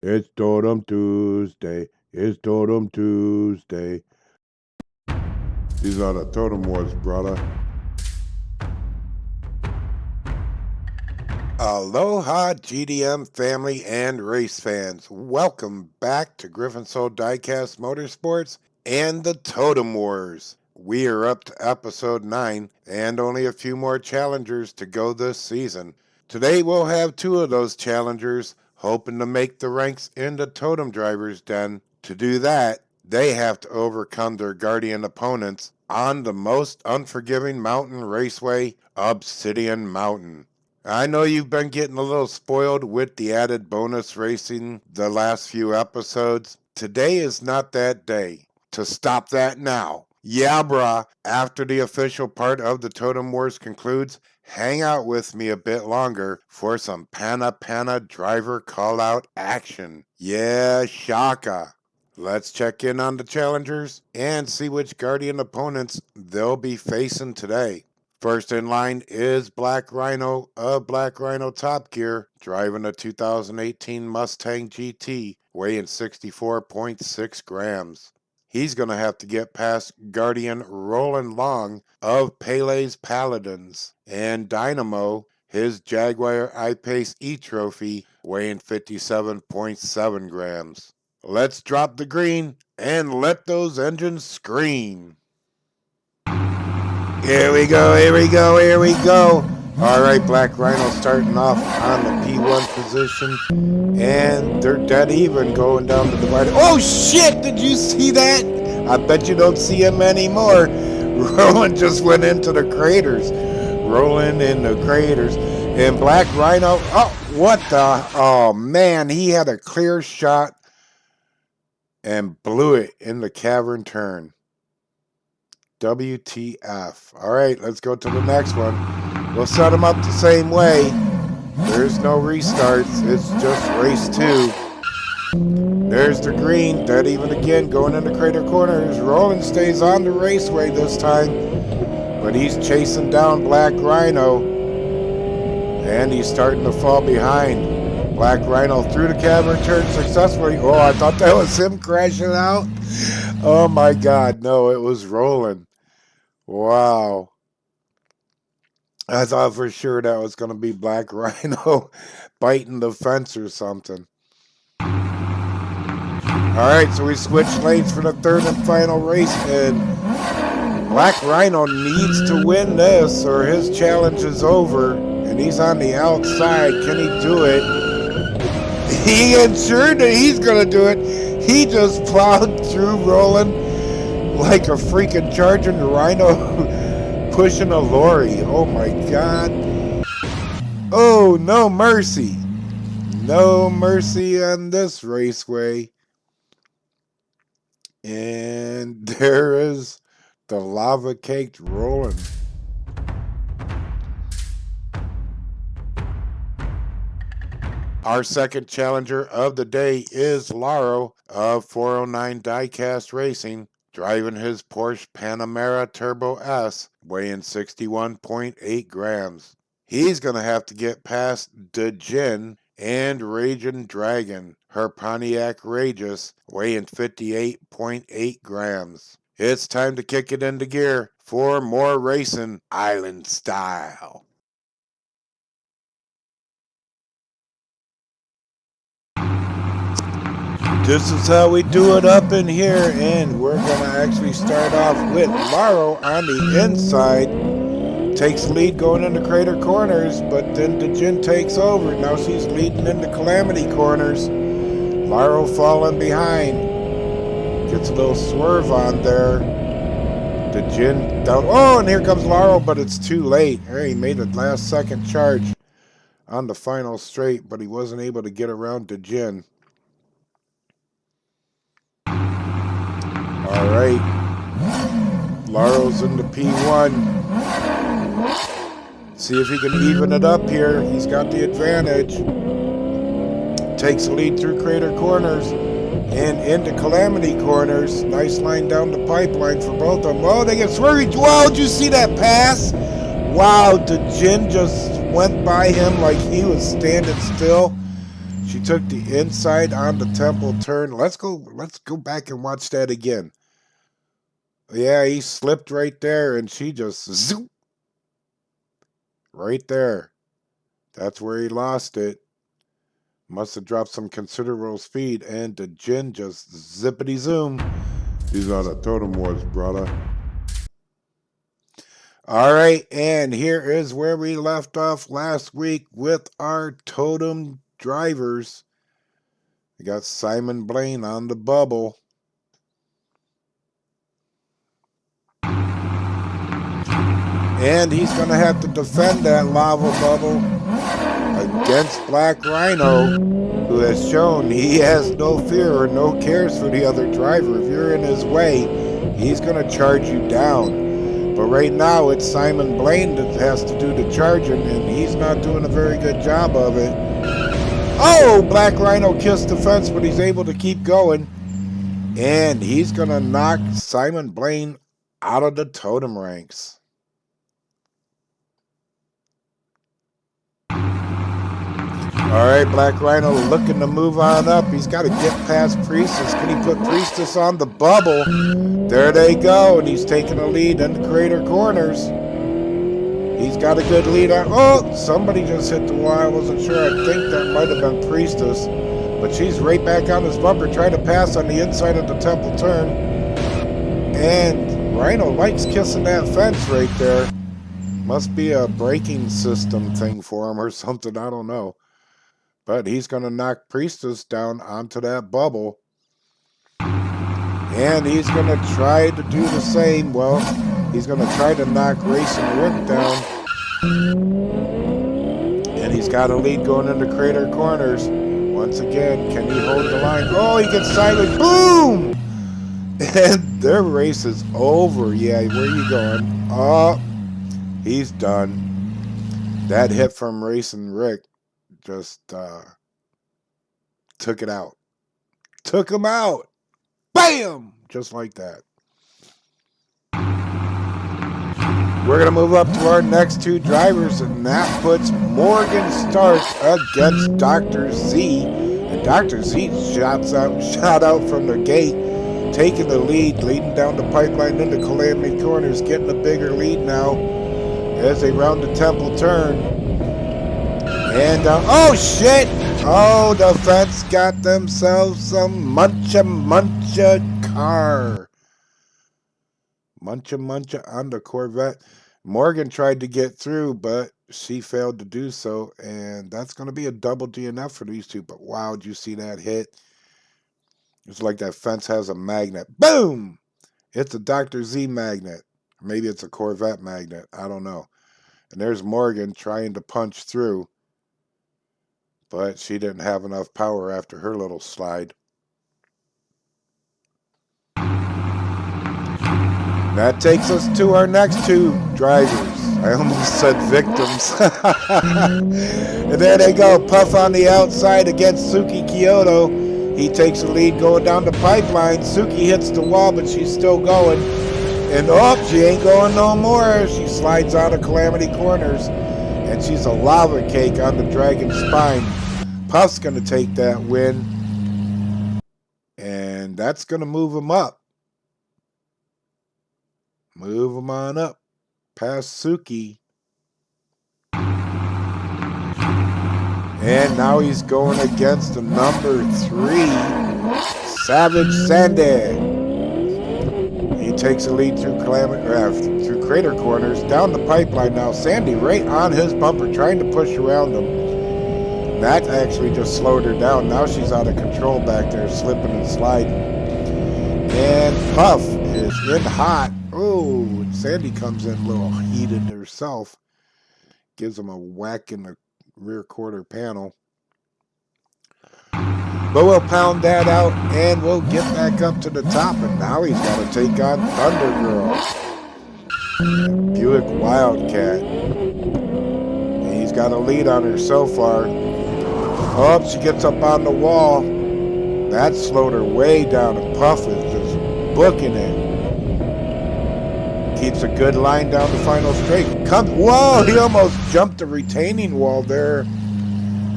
It's Totem Tuesday. It's Totem Tuesday. These are the Totem Warz, brother. Aloha GDM family and race fans. Welcome back to Griffin Soul DIECAST Motorsports and the Totem Wars. We are up to episode 9 and only a few more challengers to go this season. Today we'll have 2 of those challengers hoping to make the ranks in the Totem Drivers Den. To do that, they have to overcome their guardian opponents on the most unforgiving mountain raceway, Obsidian Mountain. I know you've been getting a little spoiled with the added bonus racing the last few episodes. Today is not that day. To stop that now. Yeah, brah. After the official part of the Totem Wars concludes, hang out with me a bit longer for some Pana driver call-out action. Yeah, shaka. Let's check in on the challengers and see which guardian opponents they'll be facing today. First in line is Black Rhino of Black Rhino Top Gear, driving a 2018 Mustang GT, weighing 64.6 grams. He's going to have to get past Guardian Roland Long of Pele's Paladins, and Dynamo, his Jaguar I-Pace E-Trophy, weighing 57.7 grams. Let's drop the green and let those engines scream. Here we go, here we go, here we go. All right, Black Rhino starting off on the P1 position. And they're dead even going down the divider. Oh, shit, did you see that? I bet you don't see him anymore. Roland just went into the craters. Rolling in the craters. And Black Rhino, oh, what the? Oh, man, he had a clear shot and blew it in the cavern turn. WTF. All right, let's go to the next one. We'll set them up the same way. There's no restarts. It's just race 2. There's the green. Dead even again, going into crater corners. Roland stays on the raceway this time, but he's chasing down Black Rhino, and he's starting to fall behind. Black Rhino through the cavern turn successfully. Oh, I thought that was him crashing out. Oh my God, no, it was Roland. Wow. I thought for sure that was going to be Black Rhino biting the fence or something. Alright, so we switched lanes for the third and final race, and Black Rhino needs to win this or his challenge is over, and he's on the outside. Can he do it? He ensured that he's going to do it. He just plowed through Roland like a freaking charging rhino pushing a lorry. Oh my God. Oh, no mercy. No mercy on this raceway. And there is the lava-caked Roland. Our second challenger of the day is Laro of 409 DIECAST Racing, driving his Porsche Panamera Turbo S, weighing 61.8 grams. He's going to have to get past Dejin and Raging Dragon, her Pontiac Rageous, weighing 58.8 grams. It's time to kick it into gear for more racing island style. This is how we do it up in here, and we're going to actually start off with Laro on the inside. Takes lead going into crater corners, but then Dejin takes over. Now she's leading into calamity corners. Laro falling behind. Gets a little swerve on there. Dejin down. Oh, and here comes Laro, but it's too late. He made a last second charge on the final straight, but he wasn't able to get around Dejin. All right, Laro's in the P1. See if he can even it up here. He's got the advantage. Takes the lead through crater corners and into calamity corners. Nice line down the pipeline for both of them. Oh, they get swervy. Wow, did you see that pass? Wow, Dejin just went by him like he was standing still. She took the inside on the temple turn. Let's go back and watch that again. Yeah, he slipped right there, and she just zoop right there. That's where he lost it. Must have dropped some considerable speed, and the Jin just zippity zoom. These are the Totem Warz, brother. All right, and here is where we left off last week with our Totem drivers. We got Simon Blaine on the bubble. And he's going to have to defend that lava bubble against Black Rhino, who has shown he has no fear or no cares for the other driver. If you're in his way, he's going to charge you down. But right now, it's Simon Blaine that has to do the charging, and he's not doing a very good job of it. Oh, Black Rhino kissed the fence, but he's able to keep going. And he's going to knock Simon Blaine out of the totem ranks. All right, Black Rhino looking to move on up. He's got to get past Priestess. Can he put Priestess on the bubble? There they go, and he's taking a lead in the crater corners. He's got a good lead on. Oh, somebody just hit the wall. I wasn't sure. I think that might have been Priestess. But she's right back on his bumper, trying to pass on the inside of the temple turn. And Rhino likes kissing that fence right there. Must be a braking system thing for him or something. I don't know. But he's going to knock Priestess down onto that bubble. And he's going to try to do the same. Well, he's going to try to knock Racing Rick down. And he's got a lead going into crater corners. Once again, can he hold the line? Oh, he gets sideways. Boom! And their race is over. Yeah, where are you going? Oh, he's done. That hit from Racing Rick just took it out. Took him out. Bam! Just like that. We're going to move up to our next two drivers, and that puts Morgan Stark against Dr. Z. And Dr. Z shot out from the gate, taking the lead, leading down the pipeline into Calamity Corners, getting a bigger lead now as they round the temple turn. And, oh, shit! Oh, the fence got themselves some muncha car. Muncha on the Corvette. Morgan tried to get through, but she failed to do so. And that's going to be a double DNF for these two. But wow, did you see that hit? It's like that fence has a magnet. Boom! It's a Dr. Z magnet. Maybe it's a Corvette magnet. I don't know. And there's Morgan trying to punch through. But she didn't have enough power after her little slide. That takes us to our next two drivers. I almost said victims. And there they go. Puff on the outside against Suki Kyoto. He takes the lead going down the pipeline. Suki hits the wall, but she's still going. And oh, she ain't going no more. She slides out of Calamity Corners. And she's a lava cake on the Dragon Spine. Puff's going to take that win. And that's going to move him up. Move him on up past Suki. And now he's going against the number 3, Savage Sandy. He takes the lead through through crater corners, down the pipeline now. Sandy right on his bumper, trying to push around him. That actually just slowed her down. Now she's out of control back there, slipping and sliding. And Puff is in hot. Oh, and Sandy comes in a little heated herself. Gives him a whack in the rear quarter panel. But we'll pound that out, and we'll get back up to the top. And now he's got to take on Thunder Girl. And Buick Wildcat. And he's got a lead on her so far. Oh, she gets up on the wall. That slowed her way down, and Puff is just booking it. Keeps a good line down the final straight. Whoa, he almost jumped the retaining wall there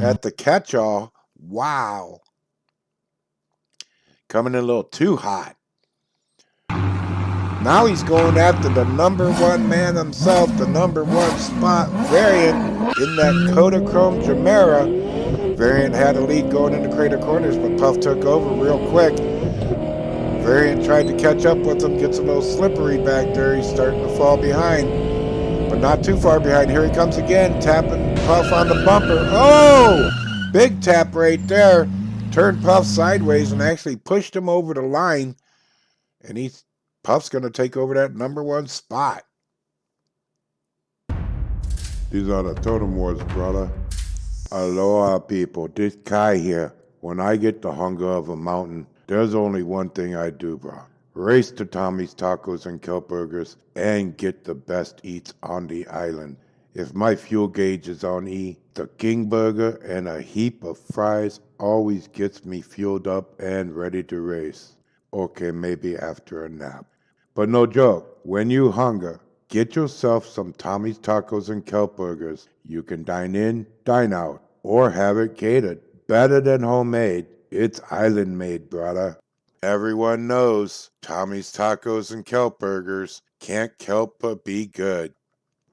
at the catch-all. Wow. Coming in a little too hot. Now he's going after the number one man himself, the number one spot, Variant, in that Kodachrome Chimera. Variant had a lead going into Crater Corners, but Puff took over real quick. Variant tried to catch up with him, gets a little slippery back there. He's starting to fall behind, but not too far behind. Here he comes again, tapping Puff on the bumper. Oh! Big tap right there. Turned Puff sideways and actually pushed him over the line. And Puff's going to take over that number one spot. These are the Totem Warz, brother. Aloha, people. This Kai here. When I get the hunger of a mountain, there's only one thing I do, bro. Race to Tommy's Tacos and Kelp Burgers and get the best eats on the island. If my fuel gauge is on E, the King Burger and a heap of fries always gets me fueled up and ready to race. Okay, maybe after a nap. But no joke, when you hunger, get yourself some Tommy's Tacos and Kelp Burgers. You can dine in, dine out, or have it catered. Better than homemade, it's island made, brother. Everyone knows Tommy's Tacos and Kelp Burgers can't help but be good.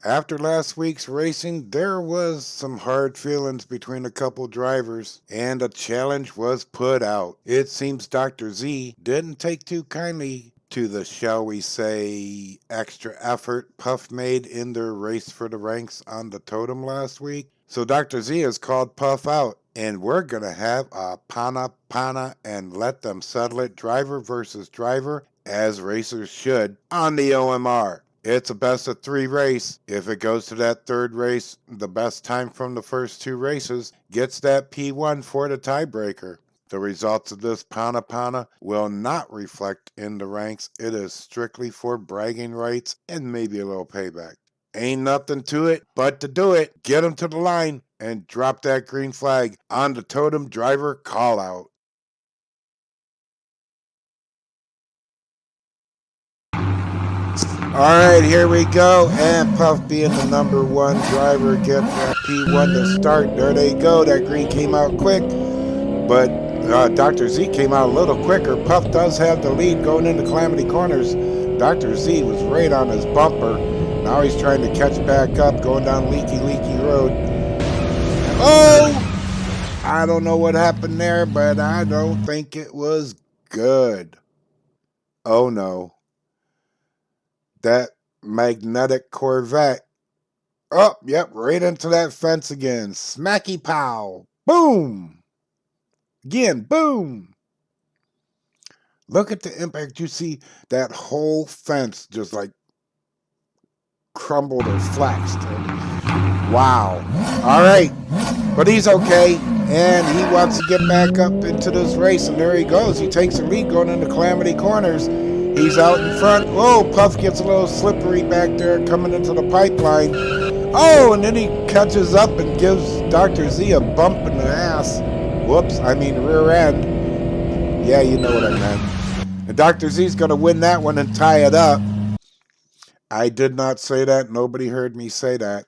After last week's racing, there was some hard feelings between a couple drivers, and a challenge was put out. It seems Dr. Z didn't take too kindly to the, shall we say, extra effort Puff made in their race for the ranks on the totem last week. So Dr. Z has called Puff out, and we're going to have a pana and let them settle it driver versus driver, as racers should, on the OMR. It's a best of 3 race. If it goes to that third race, the best time from the first 2 races gets that P1 for the tiebreaker. The results of this pana will not reflect in the ranks. It is strictly for bragging rights and maybe a little payback. Ain't nothing to it but to do it. Get them to the line and drop that green flag on the totem driver call out. Alright, here we go. And Puff being the number one driver gets that P1 to start. There they go. That green came out quick. But Dr. Z came out a little quicker. Puff does have the lead going into Calamity Corners. Dr. Z was right on his bumper. Now he's trying to catch back up, going down Leaky Road. Oh! I don't know what happened there, but I don't think it was good. Oh no. That magnetic Corvette. Oh, yep, right into that fence again. Smacky pow. Boom! Again, boom! Look at the impact. You see that whole fence just like crumbled or flexed. Wow. All right. But he's okay. And he wants to get back up into this race. And there he goes. He takes the lead going into Calamity Corners. He's out in front. Oh, Puff gets a little slippery back there coming into the pipeline. Oh, and then he catches up and gives Dr. Z a bump in the ass. Whoops, I mean rear end. Yeah, you know what I meant. And Dr. Z's going to win that one and tie it up. I did not say that. Nobody heard me say that.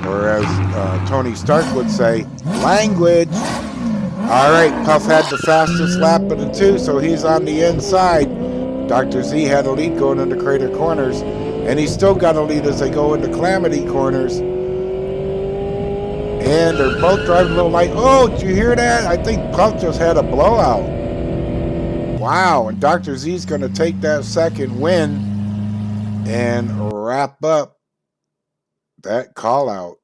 Or as Tony Stark would say, language. All right, Puff had the fastest lap of the 2, so he's on the inside. Dr. Z had a lead going into Crater Corners, and he's still got a lead as they go into Calamity Corners. And they're both driving a little light. Oh, did you hear that? I think Puff just had a blowout. Wow, and Dr. Z's going to take that second win and wrap up that call out.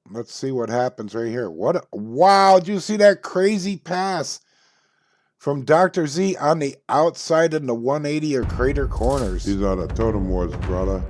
Let's see what happens right here. Wow, did you see that crazy pass from Dr. Z on the outside in the 180 or Crater Corners? These are the Totem Warz, brother.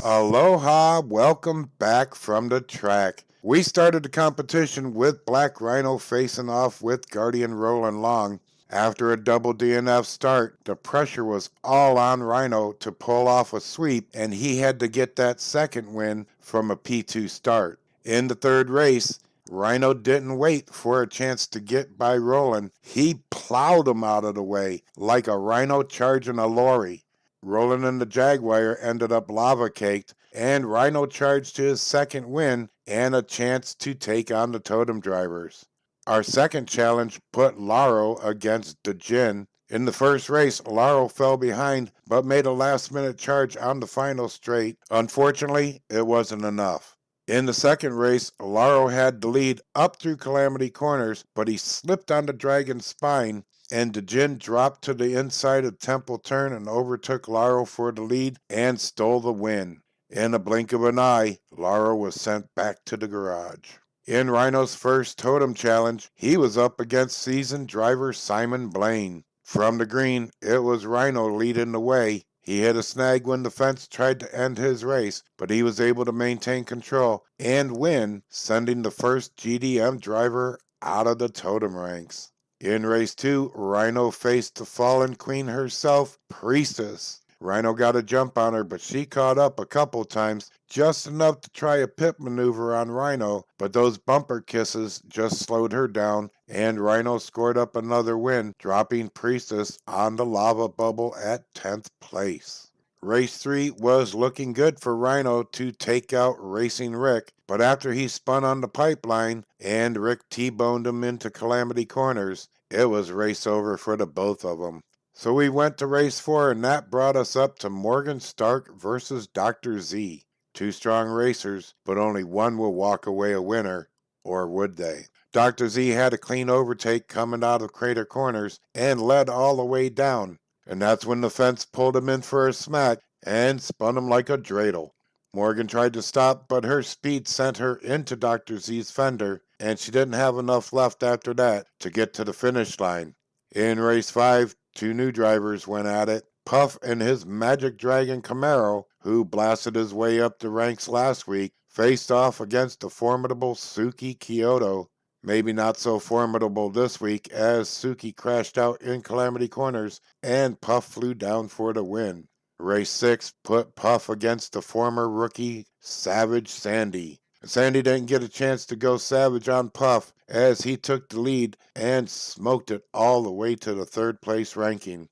Aloha, welcome back from the track. We started the competition with Black Rhino facing off with Guardian Roland Long. After a double DNF start, the pressure was all on Rhino to pull off a sweep, and he had to get that second win from a P2 start. In the third race, Rhino didn't wait for a chance to get by Roland. He plowed him out of the way like a rhino charging a lorry. Roland and the Jaguar ended up lava-caked, and Rhino charged his second win and a chance to take on the Totem drivers. Our second challenge put Laro against Dejin. In the first race, Laro fell behind but made a last-minute charge on the final straight. Unfortunately, it wasn't enough. In the second race, Laro had the lead up through Calamity Corners, but he slipped on the Dragon's spine, and Dejin dropped to the inside of Temple Turn and overtook Laro for the lead and stole the win. In a blink of an eye, Laro was sent back to the garage. In Rhino's first Totem Challenge, he was up against seasoned driver Simon Blaine. From the green, it was Rhino leading the way. He hit a snag when the fence tried to end his race, but he was able to maintain control and win, sending the first GDM driver out of the Totem ranks. In race 2, Rhino faced the fallen queen herself, Priestess. Rhino got a jump on her, but she caught up a couple times, just enough to try a pit maneuver on Rhino, but those bumper kisses just slowed her down, and Rhino scored up another win, dropping Priestess on the lava bubble at 10th place. Race 3 was looking good for Rhino to take out Racing Rick, but after he spun on the pipeline and Rick T-boned him into Calamity Corners, it was race over for the both of them. So we went to race 4, and that brought us up to Morgan Stark versus Dr. Z. Two strong racers, but only one will walk away a winner, or would they? Dr. Z had a clean overtake coming out of Crater Corners and led all the way down, and that's when the fence pulled him in for a smack and spun him like a dreidel. Morgan tried to stop, but her speed sent her into Dr. Z's fender, and she didn't have enough left after that to get to the finish line. In race 5, two new drivers went at it. Puff and his Magic Dragon Camaro, who blasted his way up the ranks last week, faced off against the formidable Suki Kyoto. Maybe not so formidable this week, as Suki crashed out in Calamity Corners and Puff flew down for the win. Race 6 put Puff against the former rookie Savage Sandy. Sandy didn't get a chance to go savage on Puff, as he took the lead and smoked it all the way to the third place ranking.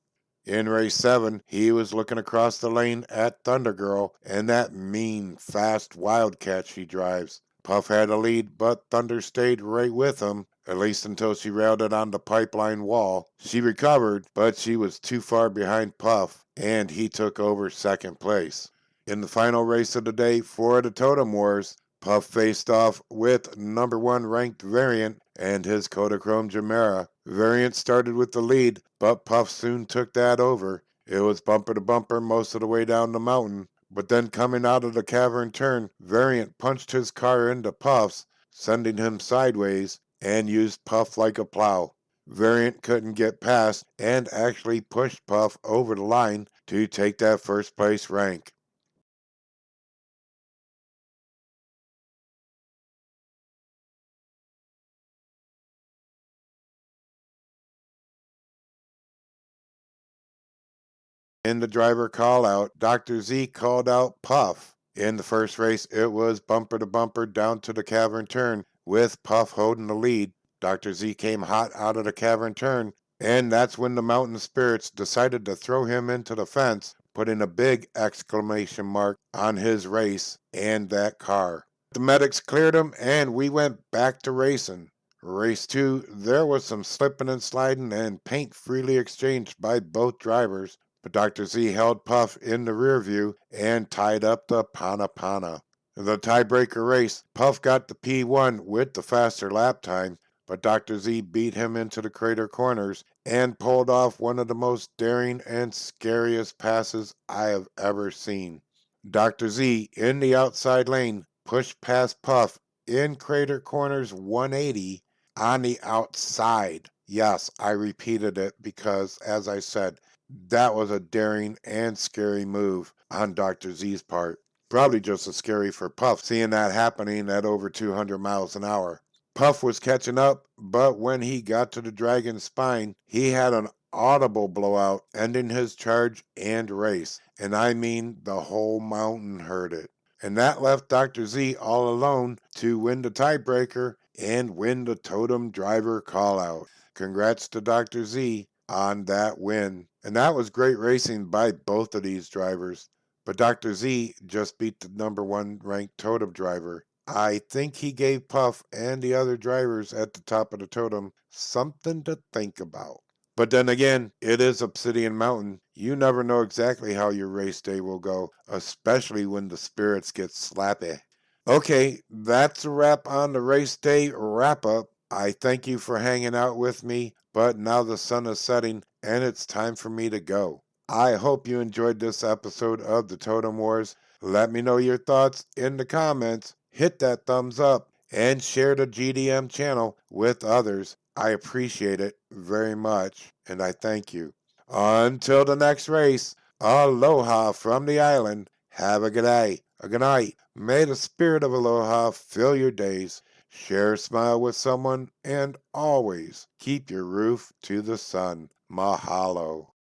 In race 7, he was looking across the lane at Thunder Girl and that mean, fast Wildcat she drives. Puff had a lead, but Thunder stayed right with him, at least until she railed it on the pipeline wall. She recovered, but she was too far behind Puff, and he took over second place. In the final race of the day for the Totem Wars, Puff faced off with number 1 ranked Variant and his Kodachrome Chimera. Variant started with the lead, but Puff soon took that over. It was bumper to bumper most of the way down the mountain, but then coming out of the cavern turn, Variant punched his car into Puff's, sending him sideways, and used Puff like a plow. Variant couldn't get past and actually pushed Puff over the line to take that first place rank. In the driver call-out, Dr. Z called out Puff. In the first race, it was bumper to bumper down to the cavern turn, with Puff holding the lead. Dr. Z came hot out of the cavern turn, and that's when the mountain spirits decided to throw him into the fence, putting a big exclamation mark on his race and that car. The medics cleared him, and we went back to racing. Race 2, there was some slipping and sliding and paint freely exchanged by both drivers, but Dr. Z held Puff in the rear view and tied up the Pana Pana. In the tiebreaker race, Puff got the P1 with the faster lap time, but Dr. Z beat him into the Crater Corners and pulled off one of the most daring and scariest passes I have ever seen. Dr. Z, in the outside lane, pushed past Puff in Crater Corners 180 on the outside. Yes, I repeated it because, as I said, that was a daring and scary move on Dr. Z's part. Probably just as scary for Puff, seeing that happening at over 200 miles an hour. Puff was catching up, but when he got to the Dragon's spine, he had an audible blowout, ending his charge and race. And I mean, the whole mountain heard it. And that left Dr. Z all alone to win the tiebreaker and win the Totem driver call-out. Congrats to Dr. Z on that win. And that was great racing by both of these drivers. But Dr. Z just beat the number 1 ranked Totem driver. I think he gave Puff and the other drivers at the top of the totem something to think about. But then again, it is Obsidian Mountain. You never know exactly how your race day will go, especially when the spirits get slappy. Okay, that's a wrap on the race day wrap up. I thank you for hanging out with me, but now the sun is setting and it's time for me to go. I hope you enjoyed this episode of the Totem Wars. Let me know your thoughts in the comments. Hit that thumbs up and share the GDM channel with others. I appreciate it very much and I thank you. Until the next race, aloha from the island. Have a good day, a good night. May the spirit of aloha fill your days. Share a smile with someone and always keep your roof to the sun. Mahalo.